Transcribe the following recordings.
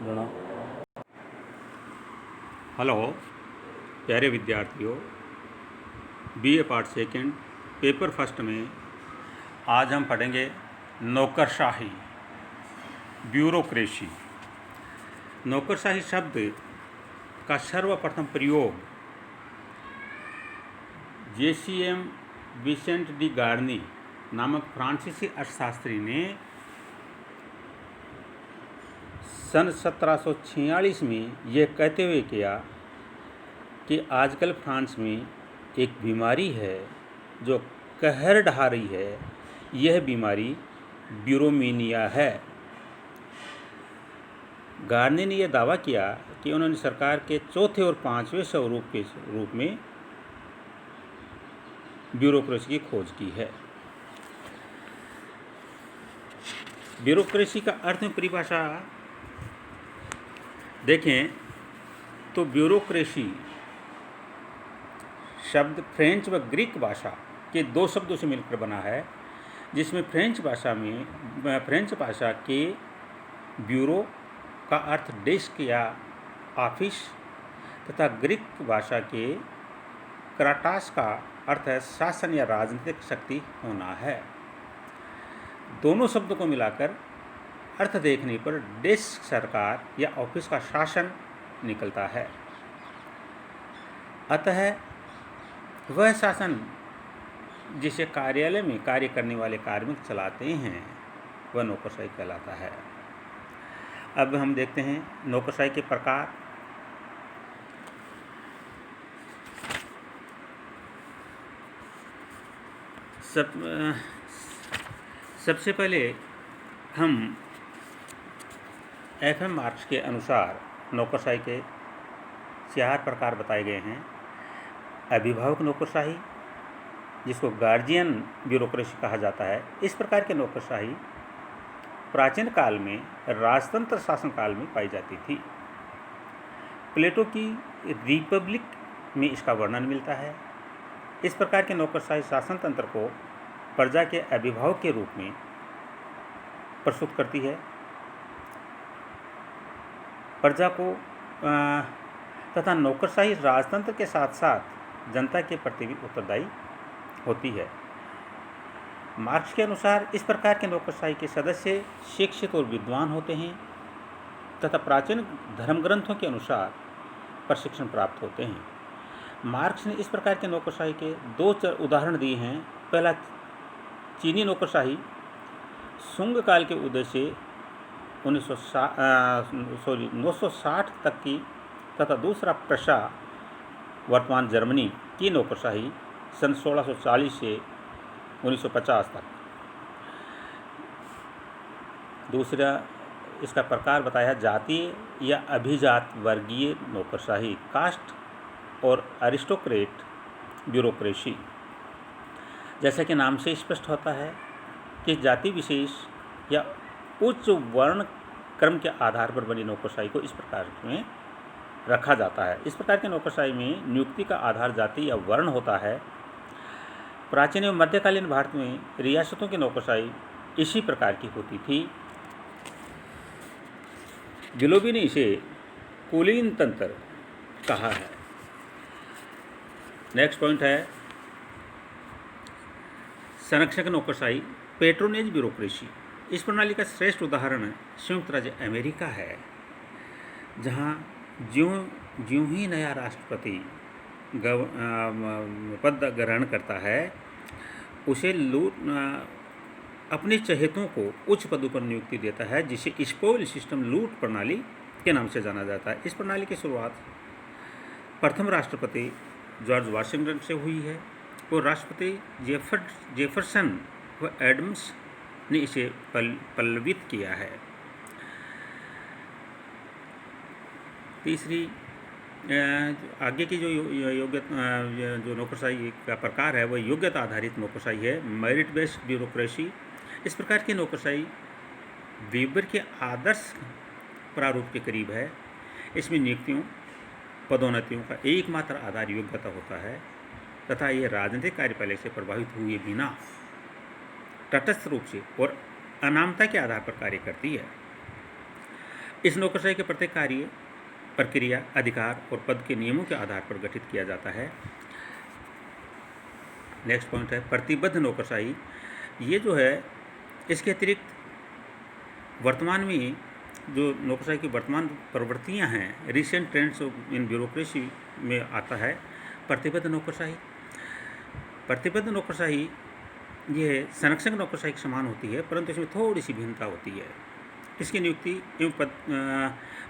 जुड़ा। हेलो प्यारे विद्यार्थियों, BA part second paper first में आज हम पढ़ेंगे नौकरशाही, ब्यूरोक्रेसी। नौकरशाही शब्द का सर्वप्रथम प्रयोग जेसीएम विसेंट डी गार्नी नामक फ्रांसीसी अर्थशास्त्री ने सन 1746 में यह कहते हुए किया कि आजकल फ्रांस में एक बीमारी है जो कहर ढा रही है। यह बीमारी ब्यूरोमीनिया है। गार्नी ने यह दावा किया कि उन्होंने सरकार के चौथे और पांचवें स्वरूप के रूप में ब्यूरोक्रेसी की खोज की है। ब्यूरोक्रेसी का अर्थ में परिभाषा देखें तो ब्यूरोक्रेसी शब्द फ्रेंच व ग्रीक भाषा के दो शब्दों से मिलकर बना है, जिसमें फ्रेंच भाषा के ब्यूरो का अर्थ डेस्क या ऑफिस तथा ग्रीक भाषा के क्राटास का अर्थ है शासन या राजनीतिक शक्ति होना है। दोनों शब्दों को मिलाकर अर्थ देखने पर डेस्क सरकार या ऑफिस का शासन निकलता है। अतः वह शासन जिसे कार्यालय में कार्य करने वाले कार्मिक चलाते हैं वह नौकरशाही कहलाता है। अब हम देखते हैं नौकरशाही के प्रकार। सबसे पहले हम एफएम मार्क्स के अनुसार नौकरशाही के 4 प्रकार बताए गए हैं। अभिभावक नौकरशाही, जिसको गार्जियन ब्यूरोक्रेसी कहा जाता है। इस प्रकार की नौकरशाही प्राचीन काल में राजतंत्र शासन काल में पाई जाती थी। प्लेटो की रिपब्लिक में इसका वर्णन मिलता है। इस प्रकार के नौकरशाही शासन तंत्र को प्रजा के अभिभावक के रूप में प्रस्तुत करती है। प्रजा को तथा नौकरशाही राजतंत्र के साथ साथ जनता के प्रति भी उत्तरदायी होती है। मार्क्स के अनुसार इस प्रकार के नौकरशाही के सदस्य शिक्षित और विद्वान होते हैं तथा प्राचीन धर्म ग्रंथों के अनुसार प्रशिक्षण प्राप्त होते हैं। मार्क्स ने इस प्रकार के नौकरशाही के 2 उदाहरण दिए हैं। पहला चीनी नौकरशाही सुंग काल के उदय से 960 तक की तथा दूसरा प्रशा वर्तमान जर्मनी की नौकरशाही सन 1640 से 1950 तक। दूसरा इसका प्रकार बताया जातीय या अभिजात वर्गीय नौकरशाही, कास्ट और अरिस्टोक्रेट ब्यूरोक्रेसी। जैसा कि नाम से स्पष्ट होता है कि जाति विशेष या उच्च वर्ण क्रम के आधार पर बनी नौकरशाही को इस प्रकार में रखा जाता है। इस प्रकार की नौकरशाही में नियुक्ति का आधार जाति या वर्ण होता है। प्राचीन एवं मध्यकालीन भारत में रियासतों की नौकरशाही इसी प्रकार की होती थी। गिलोबी ने इसे कुलीन तंत्र कहा है। नेक्स्ट पॉइंट है संरक्षक नौकरशाही, पेट्रोनेज ब्यूरोक्रेसी। इस प्रणाली का श्रेष्ठ उदाहरण संयुक्त राज्य अमेरिका है, जहां ज्यों ही नया राष्ट्रपति पद ग्रहण करता है उसे अपने चहेतों को उच्च पदों पर नियुक्ति देता है, जिसे स्पोइल सिस्टम लूट प्रणाली के नाम से जाना जाता है। इस प्रणाली की शुरुआत प्रथम राष्ट्रपति जॉर्ज वाशिंगटन से हुई है और राष्ट्रपति जेफरसन व एडम्स ने इसे पल्लवित किया है। तीसरी आगे की जो नौकरशाही का प्रकार है वह योग्यता आधारित नौकरशाही है, मेरिट बेस्ड ब्यूरोक्रेसी। इस प्रकार की नौकरशाही वेबर के आदर्श प्रारूप के करीब है। इसमें नियुक्तियों पदोन्नतियों का एकमात्र आधार योग्यता होता है तथा यह राजनीतिक कार्यपालय से प्रभावित हुए बिना तटस्थ रूप से और अनामता के आधार पर कार्य करती है। इस नौकरशाही के प्रत्येक कार्य, प्रक्रिया, अधिकार और पद के नियमों के आधार पर गठित किया जाता है। नेक्स्ट पॉइंट है प्रतिबद्ध नौकरशाही। ये जो है, इसके अतिरिक्त वर्तमान में जो नौकरशाही की वर्तमान प्रवृत्तियां हैं, रिसेंट ट्रेंड्स इन ब्यूरोक्रेसी में आता है प्रतिबद्ध नौकरशाही। प्रतिबद्ध नौकरशाही ये संरक्षक नौकरशाही के समान होती है, परंतु इसमें थोड़ी सी भिन्नता होती है। इसकी नियुक्ति एवं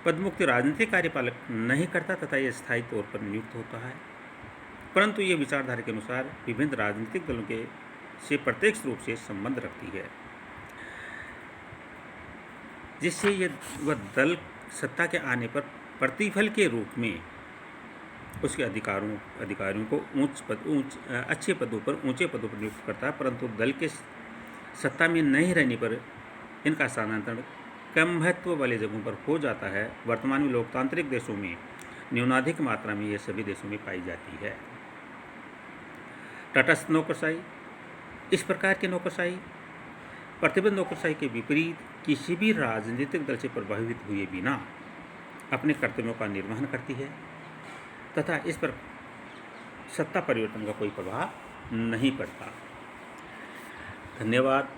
पदमुक्त राजनीतिक कार्यपालक नहीं करता तथा ये स्थायी तौर पर नियुक्त होता है, परंतु ये विचारधारा के अनुसार विभिन्न राजनीतिक दलों के से प्रत्यक्ष रूप से संबंध रखती है, जिससे ये वह दल सत्ता के आने पर प्रतिफल के रूप में उसके अधिकारियों को अच्छे पदों पर, ऊंचे पदों पर नियुक्त करता है, परंतु दल के सत्ता में नहीं रहने पर इनका स्थानांतरण कम महत्व वाले जगहों पर हो जाता है। वर्तमान में लोकतांत्रिक देशों में न्यूनाधिक मात्रा में ये सभी देशों में पाई जाती है। तटस्थ नौकरशाही। इस प्रकार की नौकरशाही प्रतिबद्ध नौकरशाही के विपरीत किसी भी राजनीतिक दल से प्रभावित हुए बिना अपने कर्तव्यों का निर्वहन करती है तथा इस पर सत्ता परिवर्तन का कोई प्रभाव नहीं पड़ता। धन्यवाद।